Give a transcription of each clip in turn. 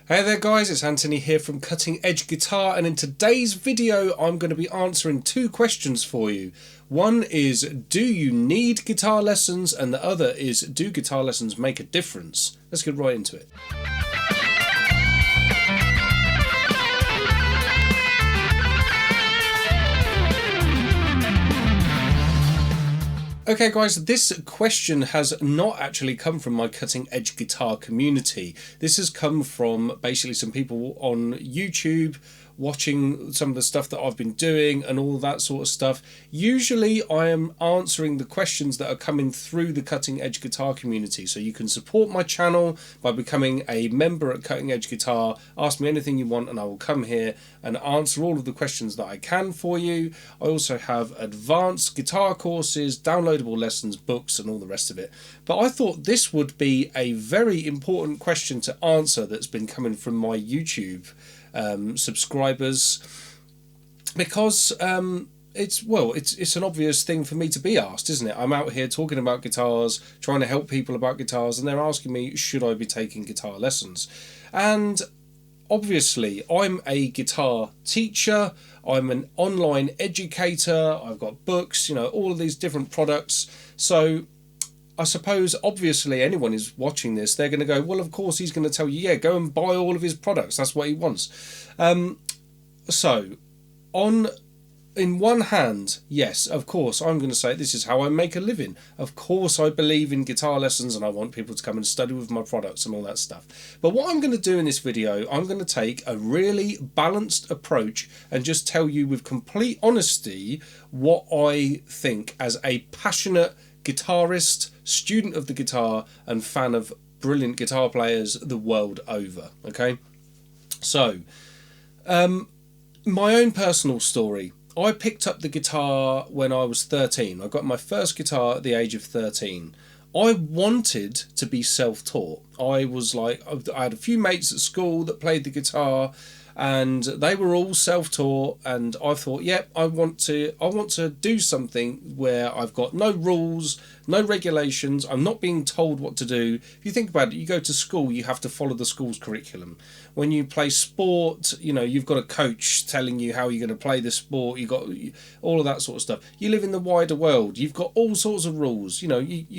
Hey there guys, it's Anthony here from Cutting Edge Guitar, and in today's video I'm going to be answering two questions for you. One is, do you need guitar lessons? And the other is, do guitar lessons make a difference? Let's get right into it. Okay guys, this question has not actually come from my Cutting Edge Guitar community. This has come from basically some people on YouTube watching some of the stuff that I've been doing and all that sort of stuff. Usually I am answering the questions that are coming through the Cutting Edge Guitar community. So you can support my channel by becoming a member at Cutting Edge Guitar. Ask me anything you want and I will come here and answer all of the questions that I can for you. I also have advanced guitar courses, downloadable lessons, books and all the rest of it. But I thought this would be a very important question to answer that's been coming from my YouTube subscribers, because it's an obvious thing for me to be asked, isn't it? I'm out here talking about guitars, trying to help people about guitars, and they're asking me, should I be taking guitar lessons? And obviously I'm a guitar teacher, I'm an online educator, I've got books, all of these different products. So I suppose, obviously, anyone who's watching this, they're going to go, well, of course, he's going to tell you, yeah, go and buy all of his products. That's what he wants. In one hand, yes, of course, I'm going to say this is how I make a living. Of course, I believe in guitar lessons and I want people to come and study with my products and all that stuff. But what I'm going to do in this video, I'm going to take a really balanced approach and just tell you with complete honesty what I think as a passionate guitarist, student of the guitar and fan of brilliant guitar players the world over. Okay, so my own personal story. I picked up the guitar when I was 13. I got my first guitar at the age of 13. I wanted to be self-taught. I had a few mates at school that played the guitar and they were all self-taught, and I thought, yep, I want to do something where I've got no rules, no regulations, I'm not being told what to do. If you think about it, you go to school, you have to follow the school's curriculum. When you play sport, you've got a coach telling you how you're going to play the sport, you've got all of that sort of stuff. You live in the wider world, you've got all sorts of rules. You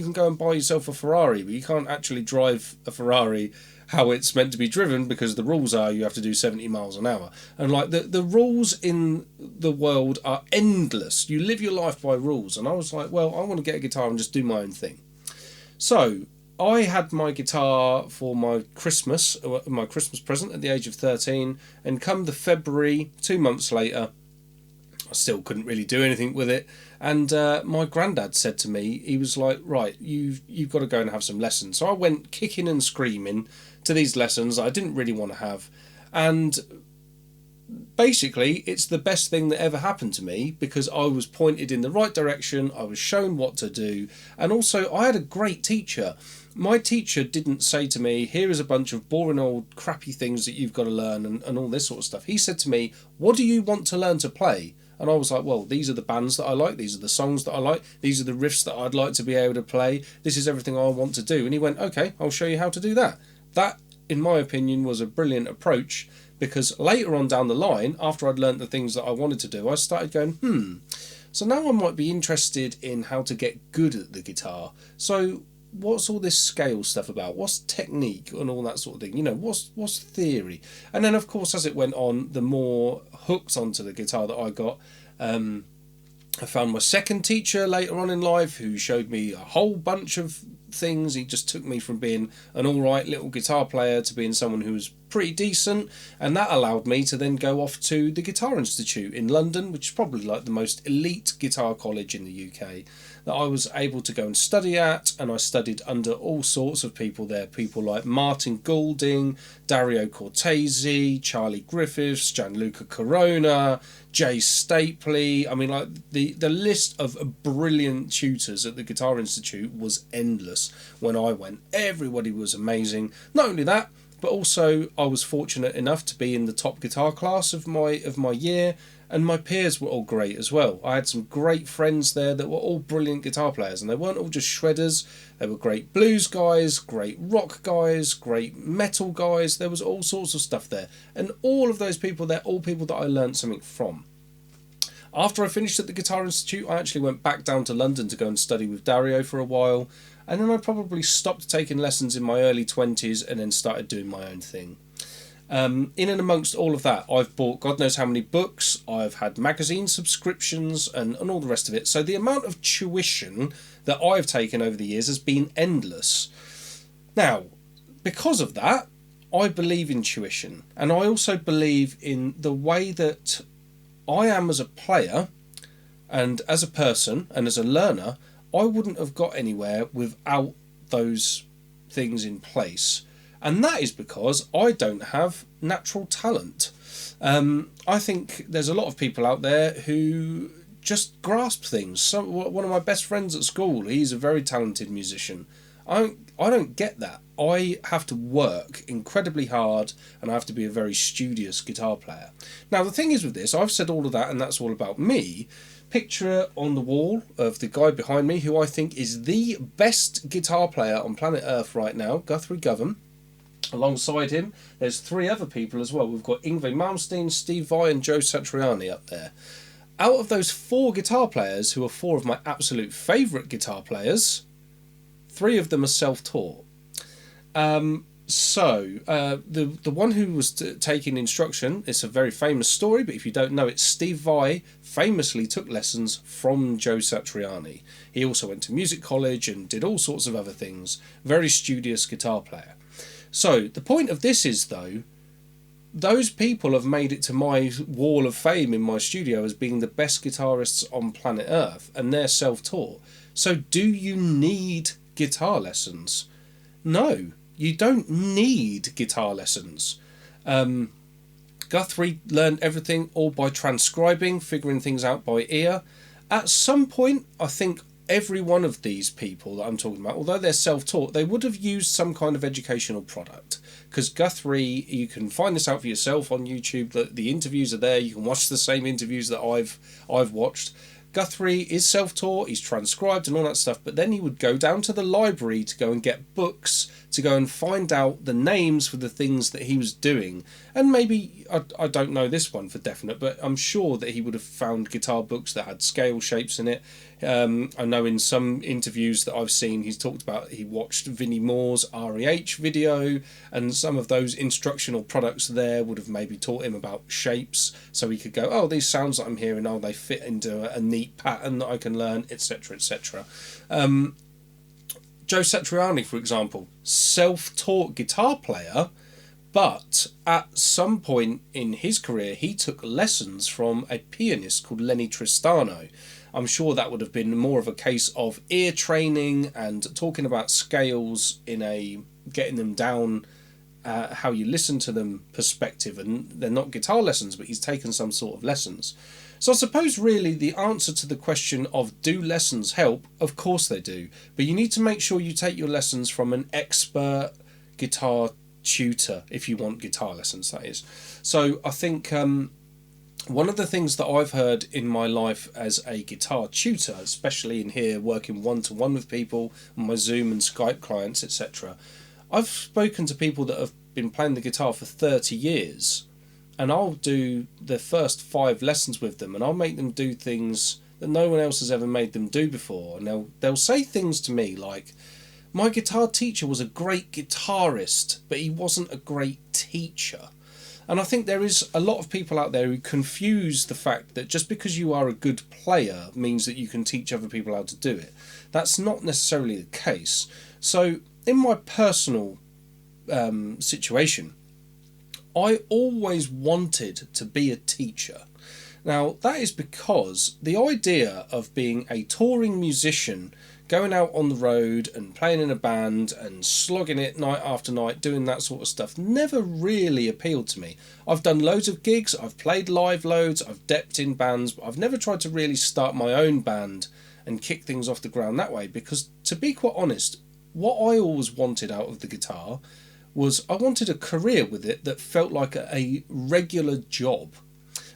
can go and buy yourself a Ferrari, but you can't actually drive a Ferrari how it's meant to be driven, because the rules are you have to do 70 miles an hour. And the rules in the world are endless. You live your life by rules. And I was like, well, I want to get a guitar and just do my own thing. So I had my guitar for my Christmas present at the age of 13. And come the February, 2 months later, I still couldn't really do anything with it. And my granddad said to me, he was like, right, you've got to go and have some lessons. So I went kicking and screaming to these lessons I didn't really want to have. And basically, it's the best thing that ever happened to me, because I was pointed in the right direction, I was shown what to do, and also I had a great teacher. My teacher didn't say to me, here is a bunch of boring old crappy things that you've got to learn and all this sort of stuff. He said to me, what do you want to learn to play? And I was like, well, these are the bands that I like, these are the songs that I like, these are the riffs that I'd like to be able to play, this is everything I want to do. And he went, okay, I'll show you how to do that. That, in my opinion, was a brilliant approach, because later on down the line, after I'd learnt the things that I wanted to do, I started going, so now I might be interested in how to get good at the guitar. So what's all this scale stuff about? What's technique and all that sort of thing? What's theory? And then, of course, as it went on, the more hooked onto the guitar that I got. I found my second teacher later on in life who showed me a whole bunch of things. He just took me from being an alright little guitar player to being someone who was pretty decent, and that allowed me to then go off to the Guitar Institute in London, which is probably like the most elite guitar college in the UK, that I was able to go and study at. And I studied under all sorts of people there, people like Martin Goulding, Dario Cortese, Charlie Griffiths, Gianluca Corona, Jay Stapley. I mean, like the list of brilliant tutors at the Guitar Institute was endless when I went. Everybody was amazing. Not only that, but also I was fortunate enough to be in the top guitar class of my year, and my peers were all great as well. I had some great friends there that were all brilliant guitar players, and they weren't all just shredders. They were great blues guys, great rock guys, great metal guys. There was all sorts of stuff there, and all of those people, they're all people that I learned something from. After I finished at the Guitar Institute, I actually went back down to London to go and study with Dario for a while, and then I probably stopped taking lessons in my early 20s and then started doing my own thing. In and amongst all of that, I've bought God knows how many books, I've had magazine subscriptions and all the rest of it. So the amount of tuition that I've taken over the years has been endless. Now, because of that, I believe in tuition, and I also believe in the way that I am as a player and as a person and as a learner. I wouldn't have got anywhere without those things in place. And that is because I don't have natural talent. I think there's a lot of people out there who just grasp things. So one of my best friends at school, he's a very talented musician. I don't get that. I have to work incredibly hard, and I have to be a very studious guitar player. Now, the thing is with this, I've said all of that, and that's all about me. Picture on the wall of the guy behind me, who I think is the best guitar player on planet Earth right now, Guthrie Govan. Alongside him, there's 3 other people as well. We've got Yngwie Malmsteen, Steve Vai, and Joe Satriani up there. Out of those 4 guitar players, who are 4 of my absolute favourite guitar players, 3 of them are self-taught. The one who was taking instruction, it's a very famous story, but if you don't know it, Steve Vai famously took lessons from Joe Satriani. He also went to music college and did all sorts of other things. Very studious guitar player. So the point of this is, though, those people have made it to my wall of fame in my studio as being the best guitarists on planet Earth, and they're self-taught. So do you need guitar lessons? No, you don't need guitar lessons. Guthrie learned everything all by transcribing, figuring things out by ear. At some point, I think every one of these people that I'm talking about, although they're self-taught, they would have used some kind of educational product. Because Guthrie, you can find this out for yourself on YouTube. The interviews are there. You can watch the same interviews that I've watched. Guthrie is self-taught, he's transcribed and all that stuff, but then he would go down to the library to go and get books, to go and find out the names for the things that he was doing. And maybe, I don't know this one for definite, but I'm sure that he would have found guitar books that had scale shapes in it. I know in some interviews that I've seen, he's talked about he watched Vinnie Moore's REH video, and some of those instructional products there would have maybe taught him about shapes, so he could go, oh, these sounds that I'm hearing, oh, they fit into a neat pattern that I can learn, etc., etc. Joe Satriani, for example, self-taught guitar player, but at some point in his career, he took lessons from a pianist called Lenny Tristano. I'm sure that would have been more of a case of ear training and talking about scales in a getting them down, how you listen to them perspective, and they're not guitar lessons, but he's taken some sort of lessons. So I suppose really the answer to the question of do lessons help? Of course they do, but you need to make sure you take your lessons from an expert guitar tutor if you want guitar lessons, that is. So I think one of the things that I've heard in my life as a guitar tutor, especially in here working one-to-one with people on my Zoom and Skype clients, etc., I've spoken to people that have been playing the guitar for 30 years, and I'll do the first 5 lessons with them, and I'll make them do things that no one else has ever made them do before. And they'll say things to me like, my guitar teacher was a great guitarist, but he wasn't a great teacher. And I think there is a lot of people out there who confuse the fact that just because you are a good player means that you can teach other people how to do it. That's not necessarily the case. So in my personal situation, I always wanted to be a teacher. Now, that is because the idea of being a touring musician, going out on the road and playing in a band and slogging it night after night, doing that sort of stuff, never really appealed to me. I've done loads of gigs, I've played live loads, I've depped in bands, but I've never tried to really start my own band and kick things off the ground that way, because to be quite honest, what I always wanted out of the guitar was I wanted a career with it that felt like a regular job.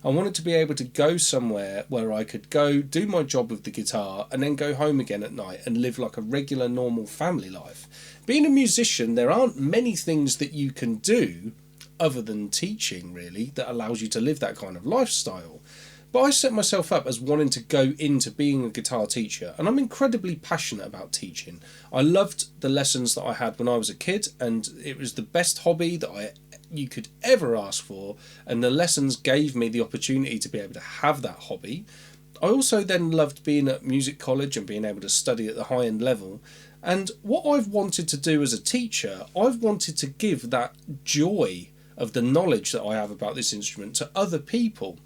I wanted to be able to go somewhere where I could go do my job with the guitar and then go home again at night and live like a regular normal family life. Being a musician, there aren't many things that you can do other than teaching, really, that allows you to live that kind of lifestyle. But I set myself up as wanting to go into being a guitar teacher, and I'm incredibly passionate about teaching. I loved the lessons that I had when I was a kid, and it was the best hobby that you could ever ask for, and the lessons gave me the opportunity to be able to have that hobby. I also then loved being at music college and being able to study at the high end level. And what I've wanted to do as a teacher, I've wanted to give that joy of the knowledge that I have about this instrument to other people.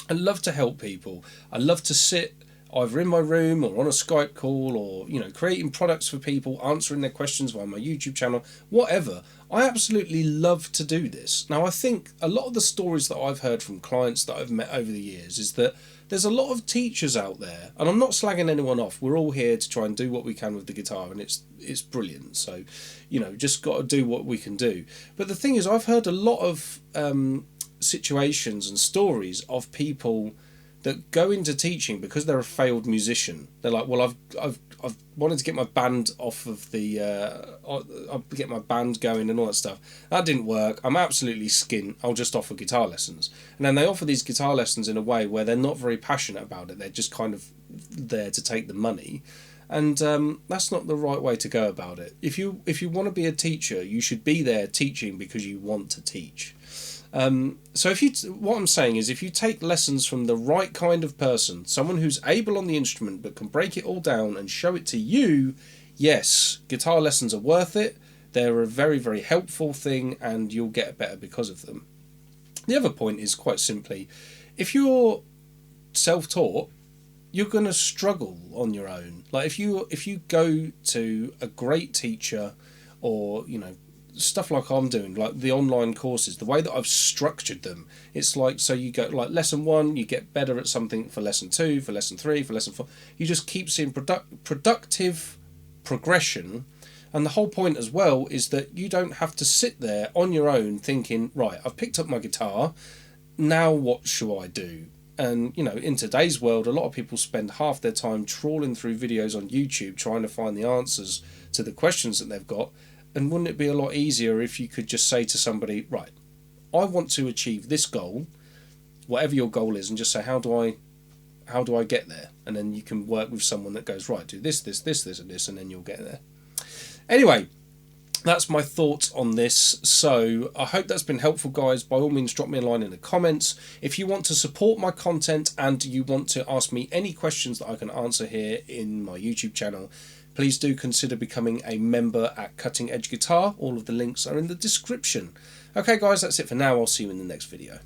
I love to help people. I love to sit either in my room or on a Skype call, or creating products for people, answering their questions via my YouTube channel, whatever. I absolutely love to do this. Now, I think a lot of the stories that I've heard from clients that I've met over the years is that there's a lot of teachers out there, and I'm not slagging anyone off. We're all here to try and do what we can with the guitar, and it's brilliant. So, just got to do what we can do. But the thing is, I've heard a lot of situations and stories of people that go into teaching because they're a failed musician. They're like, well, I've wanted to get my band off of the I'll get my band going and all that stuff. That didn't work. I'm absolutely skint. I'll just offer guitar lessons. And then they offer these guitar lessons in a way where they're not very passionate about it. They're just kind of there to take the money. And that's not the right way to go about it. If you want to be a teacher, you should be there teaching because you want to teach. So what I'm saying is, if you take lessons from the right kind of person, someone who's able on the instrument but can break it all down and show it to you, yes, guitar lessons are worth it. They're a very, very helpful thing, and you'll get better because of them. The other point is quite simply, if you're self-taught, you're going to struggle on your own. Like if you go to a great teacher, or stuff like I'm doing, like the online courses, the way that I've structured them, it's like, so you go like lesson 1, you get better at something for lesson 2, for lesson 3, for lesson 4. You just keep seeing productive progression. And the whole point as well is that you don't have to sit there on your own thinking, right, I've picked up my guitar, now what should I do? And in today's world, a lot of people spend half their time trawling through videos on YouTube trying to find the answers to the questions that they've got. And wouldn't it be a lot easier if you could just say to somebody, right, I want to achieve this goal, whatever your goal is, and just say, how do I get there? And then you can work with someone that goes, right, do this, this, this, this, and this, and then you'll get there. Anyway, that's my thoughts on this. So I hope that's been helpful, guys. By all means, drop me a line in the comments. If you want to support my content and you want to ask me any questions that I can answer here in my YouTube channel, please do consider becoming a member at Cutting Edge Guitar. All of the links are in the description. Okay, guys, that's it for now. I'll see you in the next video.